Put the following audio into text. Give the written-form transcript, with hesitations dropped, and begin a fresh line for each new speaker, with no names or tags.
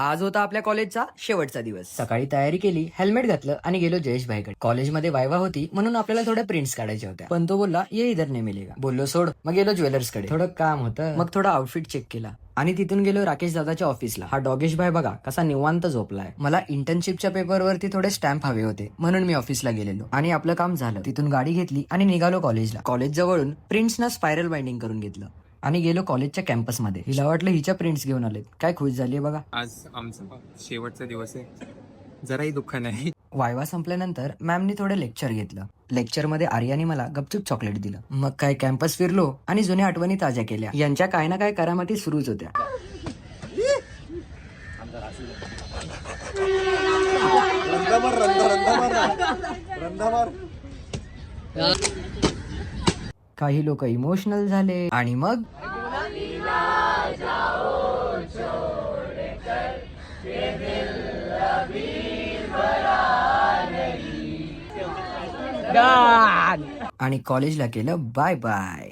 आज होता आपल्या कॉलेजचा शेवटचा दिवस. सकाळी तयारी केली, हेल्मेट घातलं आणि गेलो जयेश भाईकडे. कॉलेजमध्ये वायवा होती म्हणून आपल्याला थोड्या प्रिंट्स काढायच्या होत्या, पण तो बोलला ये इधर नाही मिलेगा. बोललो सोड. मग गेलो ज्वेलर्स कडे, थोडं काम होतं. मग थोडा आउटफिट चेक केला आणि तिथून गेलो राकेश दादाच्या ऑफिसला. हा डॉगेश भाई बघा कसा निवांत झोपलाय. मला इंटर्नशिपच्या पेपरवरती थोडे स्टॅम्प हवे होते म्हणून मी ऑफिसला गेलेलो आणि आपलं काम झालं. तिथून गाडी घेतली आणि निघालो कॉलेजला. कॉलेज जवळून प्रिंट्सना स्पायरल बाइंडिंग करून घेतलं आणि गेलो कॉलेजच्या कॅम्पसमध्ये. हिला वाटलं हिच्या प्रिंट्स घेऊन आलेत, काय खुश झाली बघा.
आज आमचा शेवटचा दिवस आहे, जराही दुःख नाही.
वायवा संपल्यानंतर मॅमनी थोडं लेक्चर घेतलं. लेक्चरमध्ये आर्याने मला गपचूप चॉकलेट दिलं. मग काय कॅम्पस फिरलो आणि जुन्या आठवणी ताज्या केल्या. यांच्या काय ना काय करामती सुरूच होत्या. काही लोक इमोशनल झाले आणि मग आणि कॉलेजला केलं बाय बाय.